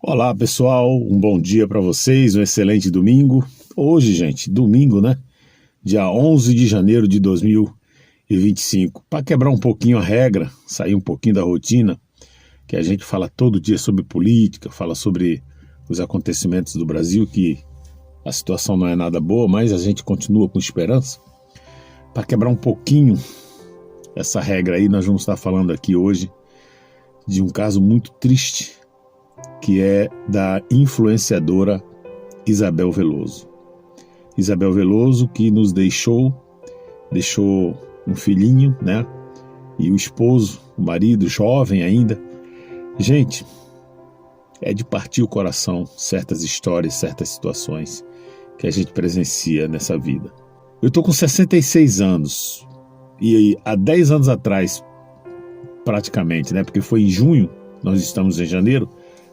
Olá pessoal, um bom dia para vocês, um excelente domingo. Hoje, gente, domingo, né? Dia 11 de janeiro de 2025. Para quebrar um pouquinho a regra, sair um pouquinho da rotina, que a gente fala todo dia sobre política, fala sobre os acontecimentos do Brasil, que a situação não é nada boa, mas a gente continua com esperança. Para quebrar um pouquinho essa regra aí, nós vamos estar falando aqui hoje de um caso muito triste, que é da influenciadora Isabel Veloso. Isabel Veloso, que nos deixou um filhinho, né? E o esposo, o marido, jovem ainda. Gente, é de partir o coração certas histórias, certas situações que a gente presencia nessa vida. Eu tô com 66 anos e há 10 anos atrás, praticamente, né? Porque foi em junho, nós estamos em janeiro,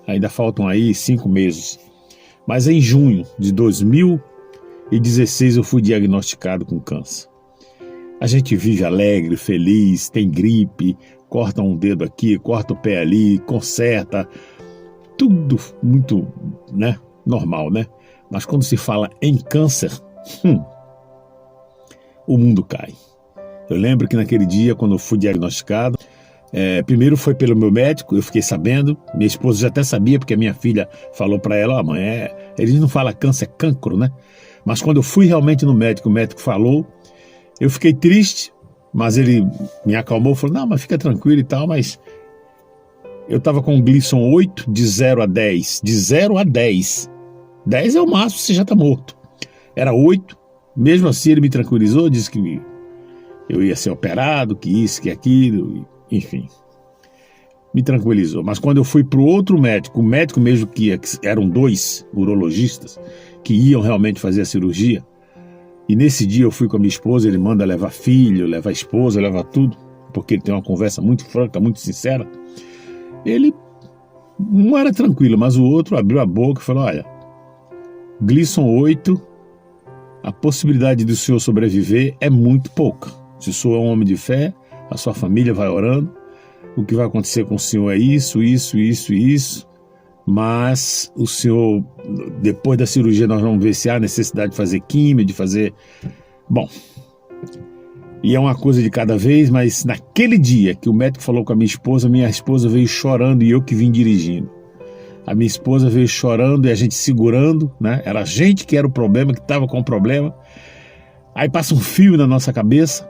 ainda faltam aí 5 meses. Mas em junho de 2016 eu fui diagnosticado com câncer. A gente vive alegre, feliz, tem gripe, corta um dedo aqui, corta o pé ali, conserta. Tudo muito, né, normal, né? Mas quando se fala em câncer, o mundo cai. Eu lembro que naquele dia, quando eu fui diagnosticado, primeiro foi pelo meu médico, eu fiquei sabendo, minha esposa já até sabia, porque a minha filha falou para ela, ó, mãe, eles não falam câncer, é cancro, né? Mas quando eu fui realmente no médico, o médico falou, eu fiquei triste, mas ele me acalmou, falou, não, mas fica tranquilo e tal, mas eu estava com um Gleason 8, de 0 a 10, de 0 a 10, 10 é o máximo, você já está morto. Era 8, mesmo assim ele me tranquilizou, disse que eu ia ser operado, que isso, que aquilo, enfim, me tranquilizou. Mas quando eu fui para o outro médico, o médico mesmo que eram 2 urologistas que iam realmente fazer a cirurgia, e nesse dia eu fui com a minha esposa, ele manda levar filho, levar esposa, levar tudo, porque ele tem uma conversa muito franca, muito sincera. Ele não era tranquilo, mas o outro abriu a boca e falou, olha, Gleason 8, a possibilidade do senhor sobreviver é muito pouca. Se o senhor é um homem de fé, a sua família vai orando, o que vai acontecer com o senhor é isso, mas o senhor, depois da cirurgia, nós vamos ver se há necessidade de fazer químio, de fazer... Bom, e é uma coisa de cada vez, mas naquele dia que o médico falou com a minha esposa veio chorando e eu que vim dirigindo. A minha esposa veio chorando e a gente segurando, né? Era a gente que era o problema, que estava com o problema. Aí passa um filme na nossa cabeça,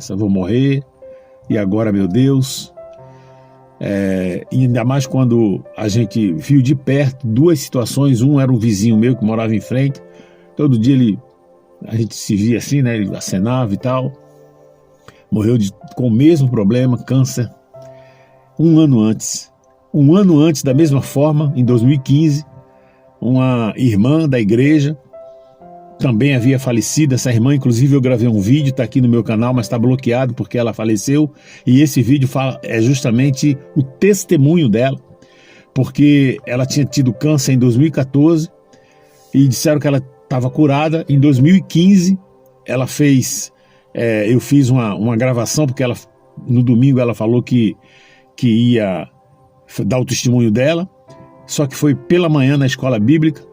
eu vou morrer, e agora, meu Deus? E ainda mais quando a gente viu de perto 2 situações, um era um vizinho meu que morava em frente, todo dia a gente se via assim, né? Ele acenava e tal, morreu com o mesmo problema, câncer, um ano antes, da mesma forma, em 2015, uma irmã da igreja também havia falecido. Essa irmã, inclusive, eu gravei um vídeo, está aqui no meu canal, mas está bloqueado porque ela faleceu. E esse vídeo é justamente o testemunho dela, porque ela tinha tido câncer em 2014 e disseram que ela estava curada. Em 2015, ela fez, eu fiz uma gravação, porque no domingo ela falou que ia dar o testemunho dela, só que foi pela manhã na escola bíblica.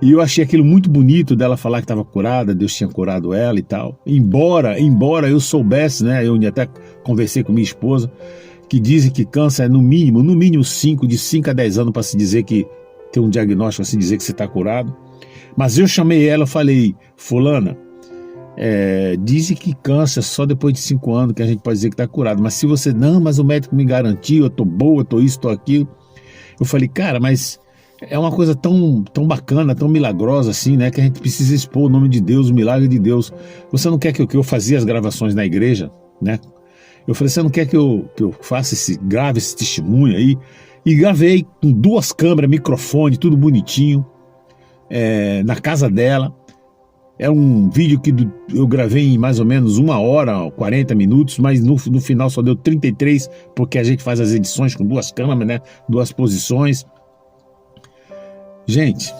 E eu achei aquilo muito bonito dela falar que estava curada, Deus tinha curado ela e tal. Embora eu soubesse, né, eu até conversei com minha esposa, que dizem que câncer é no mínimo 5, de 5 a 10 anos para se dizer que tem um diagnóstico, para se dizer que você está curado. Mas eu chamei ela, falei, fulana, dizem que câncer só depois de 5 anos que a gente pode dizer que está curado. Mas se você, não, mas o médico me garantiu, eu tô boa, eu tô isso, tô aquilo. Eu falei, cara, mas... é uma coisa tão bacana, tão milagrosa assim, né? Que a gente precisa expor o nome de Deus, o milagre de Deus. Você não quer que eu fazia as gravações na igreja, né? Eu falei, você não quer que eu grave esse testemunho aí? E gravei com 2 câmeras, microfone, tudo bonitinho, na casa dela. É um vídeo que eu gravei em mais ou menos 1 hora, 40 minutos, mas no final só deu 33, porque a gente faz as edições com 2 câmeras, né? 2 posições. Gente,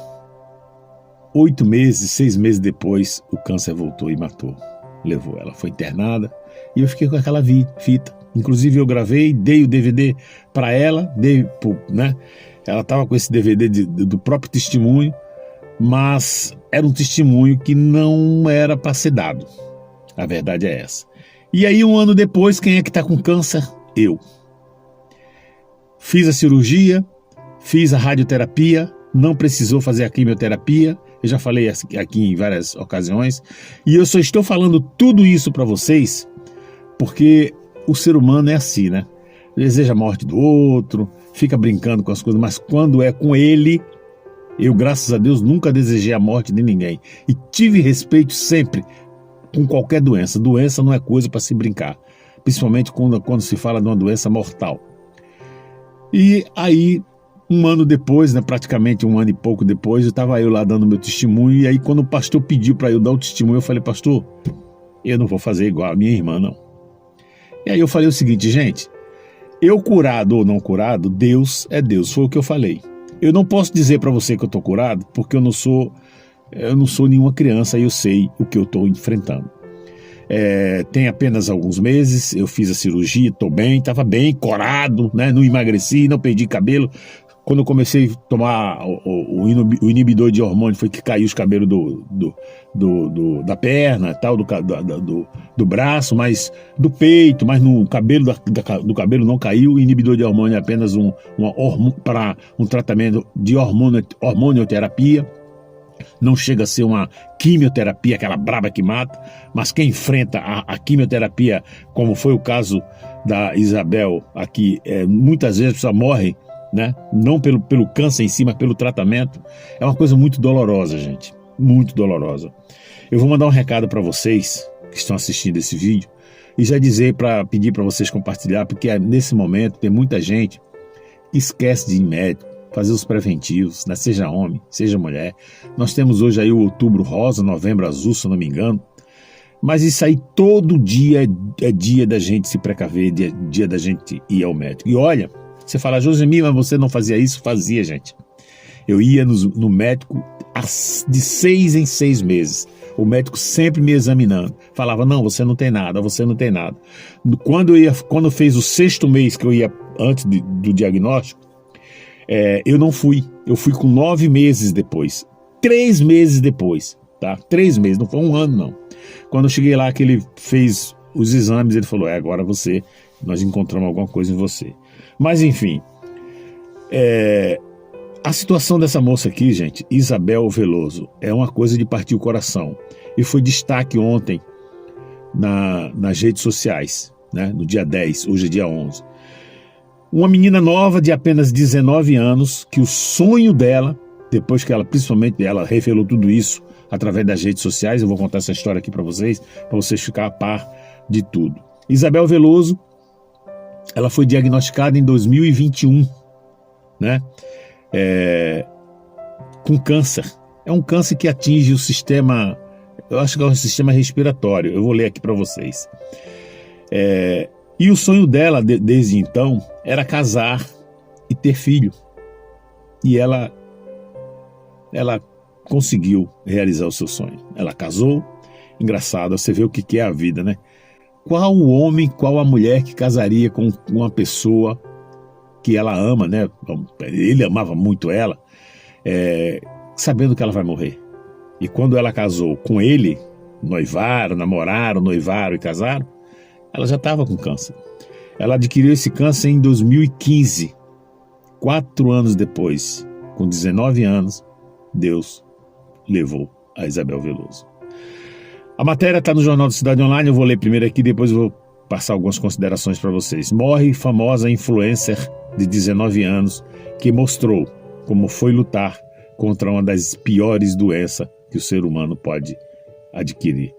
8 meses, 6 meses depois, o câncer voltou e matou. Levou ela, foi internada. E eu fiquei com aquela fita Inclusive eu gravei, dei o DVD para ela, né? Ela estava com esse DVD do próprio testemunho, mas era um testemunho que não era para ser dado. A verdade é essa. E aí, um ano depois, quem é que está com câncer? Eu. Fiz a cirurgia, fiz a radioterapia, não precisou fazer a quimioterapia, eu já falei aqui em várias ocasiões, e eu só estou falando tudo isso para vocês porque o ser humano é assim, né? Deseja a morte do outro, fica brincando com as coisas, mas quando é com ele, eu, graças a Deus, nunca desejei a morte de ninguém e tive respeito sempre com qualquer doença. Doença não é coisa para se brincar, principalmente quando se fala de uma doença mortal. E aí, um ano depois, né, praticamente um ano e pouco depois, eu estava lá dando meu testemunho, e aí quando o pastor pediu para eu dar o testemunho, eu falei: pastor, eu não vou fazer igual a minha irmã, não. E aí eu falei o seguinte: gente, eu curado ou não curado, Deus é Deus, foi o que eu falei. Eu não posso dizer para você que eu estou curado, porque eu não sou nenhuma criança e eu sei o que eu estou enfrentando. Tem apenas alguns meses, eu fiz a cirurgia, estou bem, estava bem, corado, né? Não emagreci, não perdi cabelo. Quando eu comecei a tomar o inibidor de hormônio, foi que caiu os cabelos da perna, tal, do braço, mas do peito, mas no cabelo do cabelo não caiu. O inibidor de hormônio é apenas para um tratamento de hormonioterapia. Não chega a ser uma quimioterapia, aquela braba que mata, mas quem enfrenta a quimioterapia, como foi o caso da Isabel aqui, muitas vezes a pessoa morre, né? Não pelo câncer em si, mas pelo tratamento. É uma coisa muito dolorosa, gente, muito dolorosa. Eu vou mandar um recado para vocês que estão assistindo esse vídeo e já pedir para vocês compartilhar, porque nesse momento tem muita gente que esquece de ir em médico, fazer os preventivos, né? Seja homem, seja mulher. Nós temos hoje aí o Outubro Rosa, Novembro Azul, se eu não me engano. Mas isso aí todo dia é dia da gente se precaver, dia da gente ir ao médico. E olha, você fala: Josemir, mas você não fazia isso? Fazia, gente. Eu ia no médico de 6 em 6 meses. O médico sempre me examinando. Falava: não, você não tem nada, você não tem nada. Quando fez o 6º mês que eu ia antes do diagnóstico, eu não fui. Eu fui com 9 meses depois. 3 meses depois, tá? 3 meses, não foi um ano, não. Quando eu cheguei lá, que ele fez os exames, ele falou: agora nós encontramos alguma coisa em você. Mas, enfim, a situação dessa moça aqui, gente, Isabel Veloso, é uma coisa de partir o coração. E foi destaque ontem nas redes sociais, né? No dia 10, hoje é dia 11. Uma menina nova de apenas 19 anos, que o sonho dela, depois que ela revelou tudo isso através das redes sociais, eu vou contar essa história aqui para vocês ficarem a par de tudo. Isabel Veloso, ela foi diagnosticada em 2021, né? Com câncer. É um câncer que atinge o sistema, eu acho que é o sistema respiratório. Eu vou ler aqui para vocês. E o sonho dela, desde então, era casar e ter filho. E ela conseguiu realizar o seu sonho. Ela casou. Engraçado, você vê o que é a vida, né? Qual o homem, qual a mulher que casaria com uma pessoa que ela ama, né? Ele amava muito ela, sabendo que ela vai morrer. E quando ela casou com ele, namoraram e casaram, ela já estava com câncer. Ela adquiriu esse câncer em 2015. 4 anos depois, com 19 anos, Deus levou a Isabel Veloso. A matéria está no Jornal da Cidade Online, eu vou ler primeiro aqui, depois eu vou passar algumas considerações para vocês. Morre famosa influencer de 19 anos que mostrou como foi lutar contra uma das piores doenças que o ser humano pode adquirir.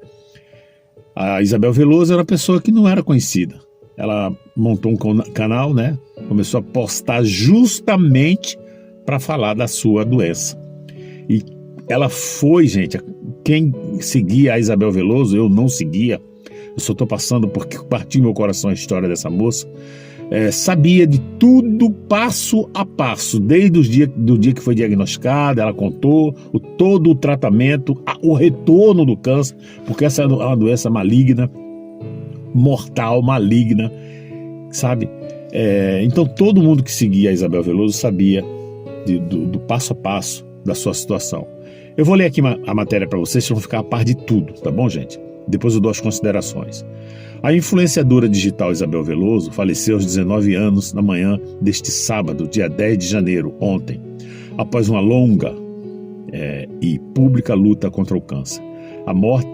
A Isabel Veloso era uma pessoa que não era conhecida. Ela montou um canal, né? Começou a postar justamente para falar da sua doença. E ela foi, gente, quem seguia a Isabel Veloso, eu não seguia, eu só estou passando porque partiu meu coração a história dessa moça, sabia de tudo passo a passo, desde do dia que foi diagnosticada. Ela contou todo o tratamento, o retorno do câncer, porque essa é uma doença maligna, mortal, maligna, sabe? Então todo mundo que seguia a Isabel Veloso sabia do passo a passo da sua situação. Eu vou ler aqui a matéria para vocês vão ficar a par de tudo, tá bom, gente? Depois eu dou as considerações. A influenciadora digital Isabel Veloso faleceu aos 19 anos na manhã deste sábado, dia 10 de janeiro, ontem, após uma longa e pública luta contra o câncer. A morte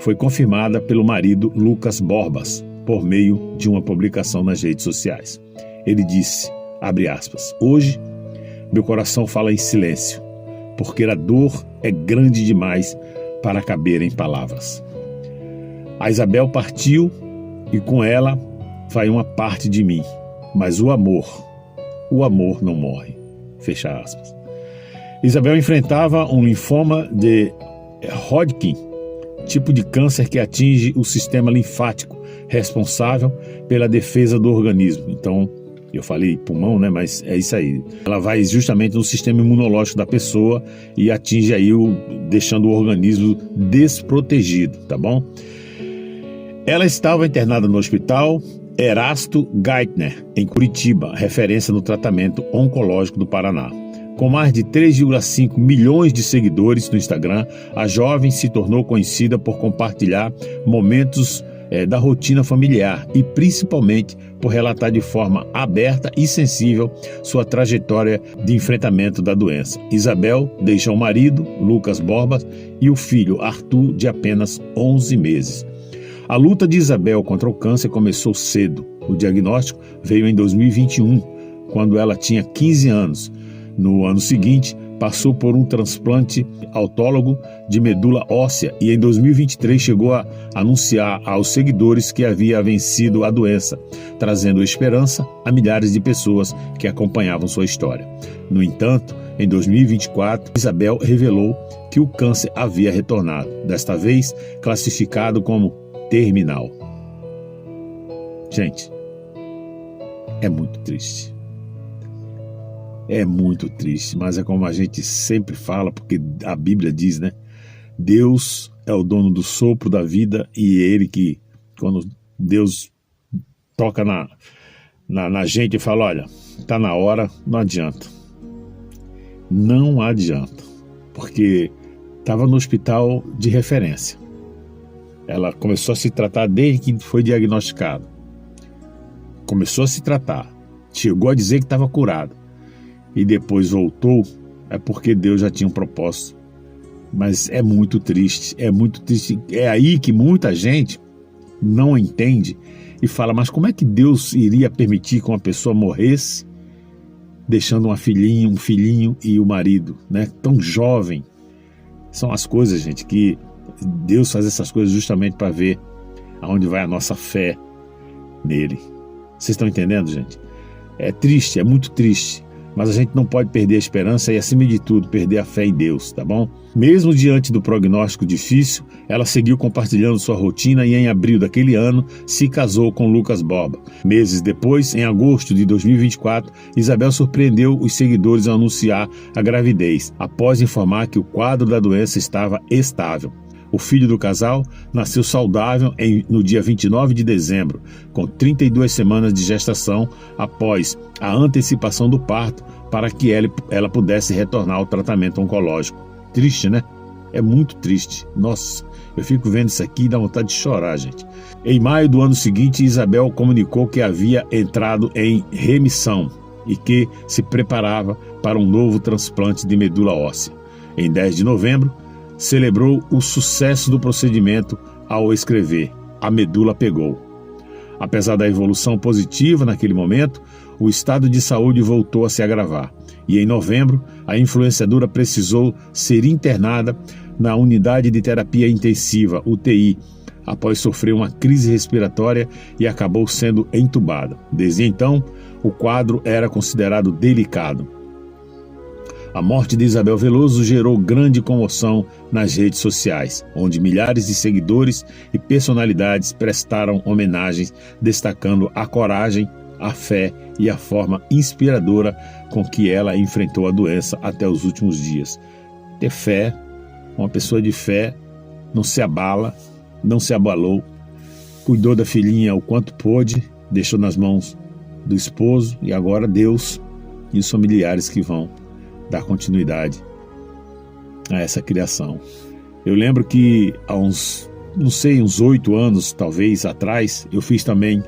foi confirmada pelo marido Lucas Borbas, por meio de uma publicação nas redes sociais. Ele disse, abre aspas, hoje meu coração fala em silêncio, porque a dor é grande demais para caber em palavras. A Isabel partiu e com ela vai uma parte de mim, mas o amor não morre. Fecha aspas. Isabel enfrentava um linfoma de Hodgkin, tipo de câncer que atinge o sistema linfático, responsável pela defesa do organismo. Então, eu falei pulmão, né? Mas é isso aí. Ela vai justamente no sistema imunológico da pessoa e atinge aí deixando o organismo desprotegido, tá bom? Ela estava internada no hospital Erasto Geithner, em Curitiba, referência no tratamento oncológico do Paraná. Com mais de 3,5 milhões de seguidores no Instagram, a jovem se tornou conhecida por compartilhar momentos da rotina familiar e principalmente por relatar de forma aberta e sensível sua trajetória de enfrentamento da doença. Isabel deixa o marido, Lucas Borbas, e o filho, Arthur, de apenas 11 meses. A luta de Isabel contra o câncer começou cedo. O diagnóstico veio em 2021, quando ela tinha 15 anos. No ano seguinte, passou por um transplante autólogo de medula óssea e em 2023 chegou a anunciar aos seguidores que havia vencido a doença, trazendo esperança a milhares de pessoas que acompanhavam sua história. No entanto, em 2024, Isabel revelou que o câncer havia retornado, desta vez classificado como terminal. Gente, é muito triste. É muito triste, mas é como a gente sempre fala, porque a Bíblia diz, né? Deus é o dono do sopro da vida e ele que, quando Deus toca na gente e fala, olha, tá na hora, não adianta. Não adianta, porque estava no hospital de referência. Ela começou a se tratar desde que foi diagnosticada. Começou a se tratar, chegou a dizer que estava curada. E depois voltou, é porque Deus já tinha um propósito. Mas é muito triste, é muito triste. É aí que muita gente não entende e fala, mas como é que Deus iria permitir que uma pessoa morresse, deixando uma filhinha, um filhinho e o marido, né? Tão jovem. São as coisas, gente, que Deus faz essas coisas justamente para ver aonde vai a nossa fé nele. Vocês estão entendendo, gente? É triste, é muito triste. Mas a gente não pode perder a esperança e, acima de tudo, perder a fé em Deus, tá bom? Mesmo diante do prognóstico difícil, ela seguiu compartilhando sua rotina e em abril daquele ano se casou com Lucas Borbas. Meses depois, em agosto de 2024, Isabel surpreendeu os seguidores ao anunciar a gravidez, após informar que o quadro da doença estava estável. O filho do casal nasceu saudável no dia 29 de dezembro, com 32 semanas de gestação após a antecipação do parto para que ela pudesse retornar ao tratamento oncológico. Triste, né? É muito triste. Nossa, eu fico vendo isso aqui e dá vontade de chorar, gente. Em maio do ano seguinte, Isabel comunicou que havia entrado em remissão e que se preparava para um novo transplante de medula óssea. Em 10 de novembro, celebrou o sucesso do procedimento ao escrever "A medula pegou". Apesar da evolução positiva naquele momento, o estado de saúde voltou a se agravar. E em novembro, a influenciadora precisou ser internada na unidade de terapia intensiva, UTI, após sofrer uma crise respiratória e acabou sendo entubada. Desde então, o quadro era considerado delicado. A morte de Isabel Veloso gerou grande comoção nas redes sociais, onde milhares de seguidores e personalidades prestaram homenagens, destacando a coragem, a fé e a forma inspiradora com que ela enfrentou a doença até os últimos dias. Ter fé, uma pessoa de fé, não se abala, não se abalou, cuidou da filhinha o quanto pôde deixou nas mãos do esposo, e agora Deus e os familiares que vão dar continuidade a essa criação. Eu lembro que há uns 8 anos, talvez, atrás, eu fiz também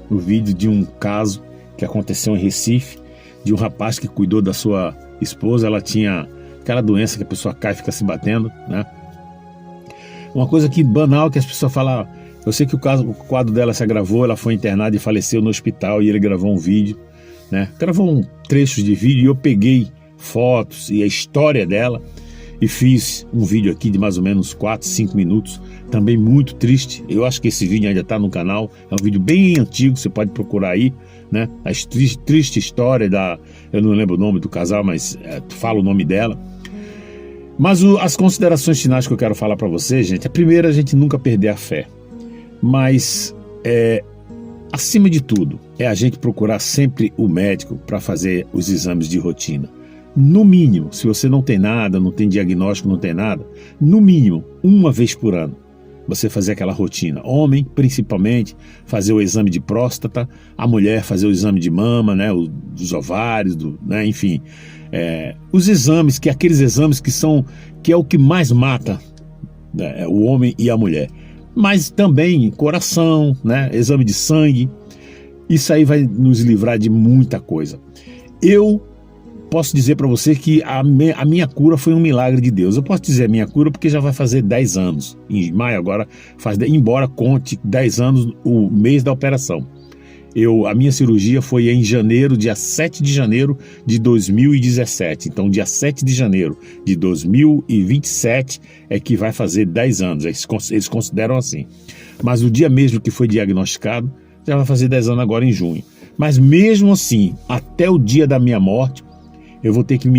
o vídeo de um caso que aconteceu em Recife, de um rapaz que cuidou da sua esposa. Ela tinha aquela doença que a pessoa cai e fica se batendo, né? Uma coisa que banal, que as pessoas falam. Eu sei que o quadro dela se agravou, ela foi internada e faleceu no hospital, e ele gravou um vídeo, né? Gravou um trecho de vídeo, e eu peguei fotos e a história dela e fiz um vídeo aqui de mais ou menos 4, 5 minutos, também muito triste. Eu acho que esse vídeo ainda está no canal, é um vídeo bem antigo, você pode procurar aí, né? A triste história eu não lembro o nome do casal, mas fala o nome dela. Mas as considerações finais que eu quero falar para você, gente, a primeira, a gente nunca perder a fé, mas acima de tudo, é a gente procurar sempre o médico para fazer os exames de rotina. No mínimo, se você não tem nada, não tem diagnóstico, não tem nada, no mínimo, uma vez por ano, você fazer aquela rotina. Homem, principalmente, fazer o exame de próstata, a mulher fazer o exame de mama, né, dos ovários, né, enfim. Os exames, aqueles exames que é o que mais mata, né, o homem e a mulher. Mas também coração, né, exame de sangue. Isso aí vai nos livrar de muita coisa. Eu posso dizer para você que a minha cura foi um milagre de Deus. Eu posso dizer a minha cura porque já vai fazer 10 anos. Em maio agora, embora conte 10 anos o mês da operação. A minha cirurgia foi em janeiro, dia 7 de janeiro de 2017. Então, dia 7 de janeiro de 2027 é que vai fazer 10 anos. Eles consideram assim. Mas o dia mesmo que foi diagnosticado, já vai fazer 10 anos agora em junho. Mas mesmo assim, até o dia da minha morte, eu vou ter que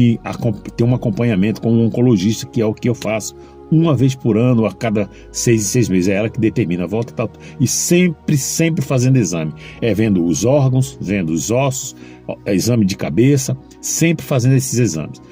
ter um acompanhamento com um oncologista, que é o que eu faço uma vez por ano, a cada 6 meses. É ela que determina a volta e tal. E sempre fazendo exame. Vendo os órgãos, vendo os ossos, exame de cabeça, sempre fazendo esses exames.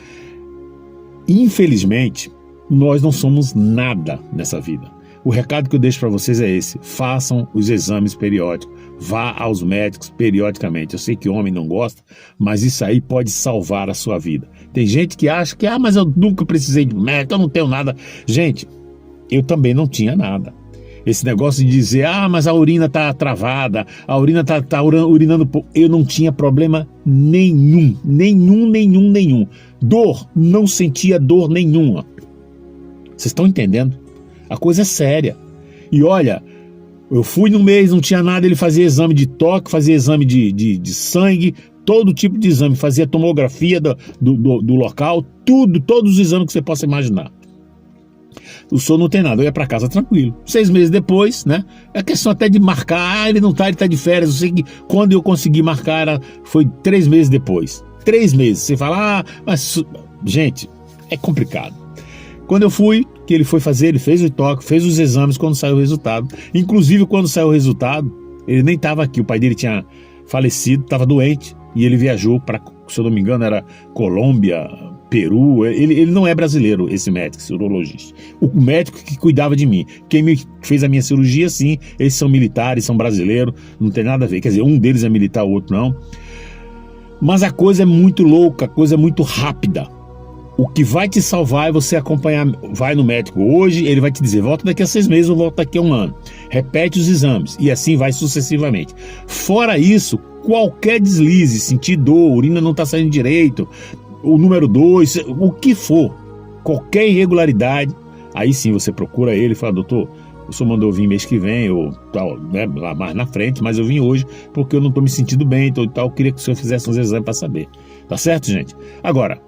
Infelizmente, nós não somos nada nessa vida. O recado que eu deixo para vocês é esse: façam os exames periódicos, vá aos médicos periodicamente. Eu sei que homem não gosta, mas isso aí pode salvar a sua vida. Tem gente que acha que, mas eu nunca precisei de médico, eu não tenho nada. Gente, eu também não tinha nada. Esse negócio de dizer, mas a urina tá travada, a urina tá urinando pouco. Eu não tinha problema nenhum. Dor, não sentia dor nenhuma. Vocês estão entendendo? A coisa é séria. E olha, eu fui no mês, não tinha nada, ele fazia exame de toque, fazia exame de sangue, todo tipo de exame, fazia tomografia do local, todos os exames que você possa imaginar. O senhor não tem nada, eu ia para casa tranquilo. 6 meses depois, né? É questão até de marcar, ele não tá, ele tá de férias. Eu sei que quando eu consegui marcar, foi 3 meses depois. 3 meses. Você fala, mas, gente, é complicado. Quando eu fui, que ele foi fazer, ele fez o toque, fez os exames. Quando saiu o resultado, inclusive quando saiu o resultado, ele nem estava aqui, o pai dele tinha falecido, estava doente, e ele viajou para, se eu não me engano, era Colômbia, Peru. Ele não é brasileiro, esse médico, esse urologista. O médico que cuidava de mim, quem me fez a minha cirurgia, sim, esses são militares, são brasileiros, não tem nada a ver, quer dizer, um deles é militar, o outro não. Mas a coisa é muito louca, a coisa é muito rápida. O que vai te salvar é você acompanhar, vai no médico hoje, ele vai te dizer, volta daqui a 6 meses ou volta daqui a 1 ano. Repete os exames e assim vai sucessivamente. Fora isso, qualquer deslize, sentir dor, urina não está saindo direito, o número 2, o que for, qualquer irregularidade, aí sim você procura ele e fala, doutor, o senhor mandou vir mês que vem, ou tal, né, lá mais na frente, mas eu vim hoje porque eu não estou me sentindo bem, então tal, eu queria que o senhor fizesse uns exames para saber. Tá certo, gente? Agora,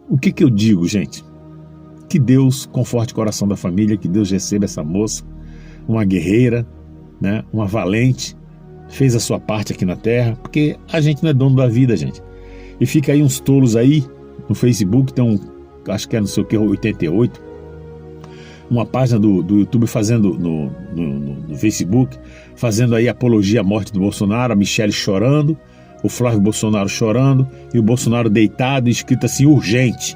o que eu digo, gente? Que Deus conforte o coração da família, que Deus receba essa moça, uma guerreira, né, uma valente, fez a sua parte aqui na terra, porque a gente não é dono da vida, gente. E fica aí uns tolos aí no Facebook, tem acho que é não sei o que, 88, uma página do YouTube fazendo no Facebook, fazendo aí apologia à morte do Bolsonaro, a Michelle chorando, o Flávio Bolsonaro chorando e o Bolsonaro deitado, escrito assim, urgente.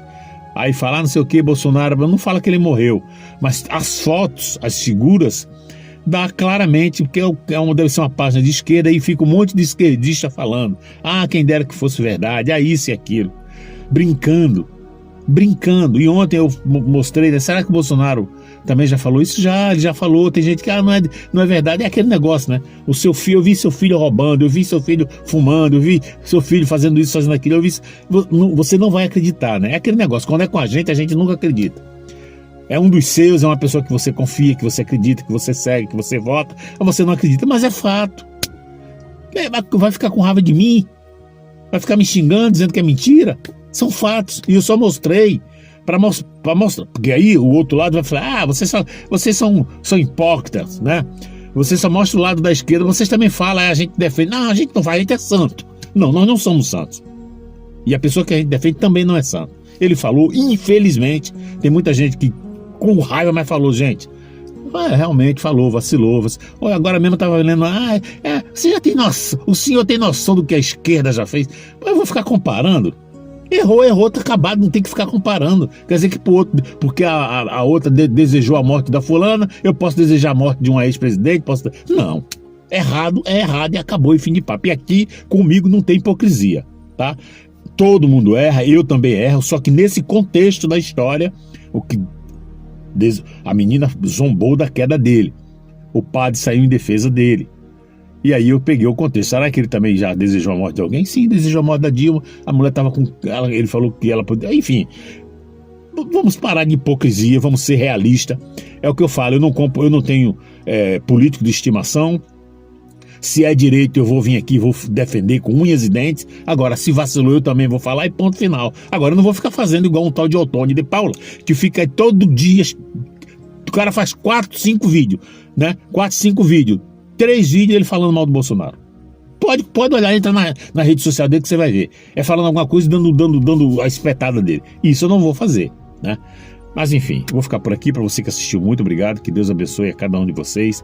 Aí falar não sei o que, Bolsonaro, não fala que ele morreu, mas as fotos, as figuras dá claramente, porque deve ser uma página de esquerda e fica um monte de esquerdista falando, quem dera que fosse verdade, isso e aquilo, brincando. E ontem eu mostrei, né, será que o Bolsonaro também já falou isso? Ele já falou, tem gente que não é verdade, é aquele negócio, né? Eu vi seu filho roubando, eu vi seu filho fumando, eu vi seu filho fazendo isso, fazendo aquilo, você não vai acreditar, né? É aquele negócio, quando é com a gente nunca acredita. É um dos seus, é uma pessoa que você confia, que você acredita, que você segue, que você vota, mas você não acredita, mas é fato. Vai ficar com raiva de mim? Vai ficar me xingando, dizendo que é mentira? São fatos, e eu só mostrei para mostrar, porque aí o outro lado vai falar, vocês são hipócritas, né? Vocês só mostram o lado da esquerda, vocês também falam, a gente defende. Não, a gente não faz, a gente é santo. Não, nós não somos santos. E a pessoa que a gente defende também não é santa. Ele falou, infelizmente, tem muita gente que com raiva, mas falou, gente, realmente falou, vacilou. Olha, agora mesmo eu estava lendo, você já tem noção, o senhor tem noção do que a esquerda já fez? Eu vou ficar comparando? Errou, tá acabado, não tem que ficar comparando. Quer dizer que porque a outra desejou a morte da fulana, eu posso desejar a morte de um ex-presidente? Não, errado é errado e acabou, e fim de papo. E aqui, comigo, não tem hipocrisia, tá? Todo mundo erra, eu também erro, só que nesse contexto da história, a menina zombou da queda dele, o padre saiu em defesa dele. E aí eu peguei o contexto. Será que ele também já desejou a morte de alguém? Sim, desejou a morte da Dilma. A mulher estava com... Ele falou que ela podia... Enfim, vamos parar de hipocrisia, vamos ser realistas. É o que eu falo, eu não tenho político de estimação. Se é direito, eu vou vir aqui e vou defender com unhas e dentes. Agora, se vacilou, eu também vou falar e ponto final. Agora, eu não vou ficar fazendo igual um tal de Ottoni de Paula, que fica aí todo dia... O cara faz 4, 5 vídeos, né? 4, 5 vídeos. 3 vídeos ele falando mal do Bolsonaro. Pode olhar, entra na rede social dele que você vai ver. É falando alguma coisa e dando a espetada dele. Isso eu não vou fazer, né? Mas enfim, eu vou ficar por aqui. Para você que assistiu, muito obrigado. Que Deus abençoe a cada um de vocês.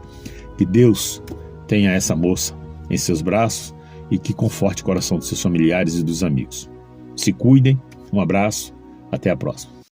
Que Deus tenha essa moça em seus braços e que conforte o coração dos seus familiares e dos amigos. Se cuidem. Um abraço. Até a próxima.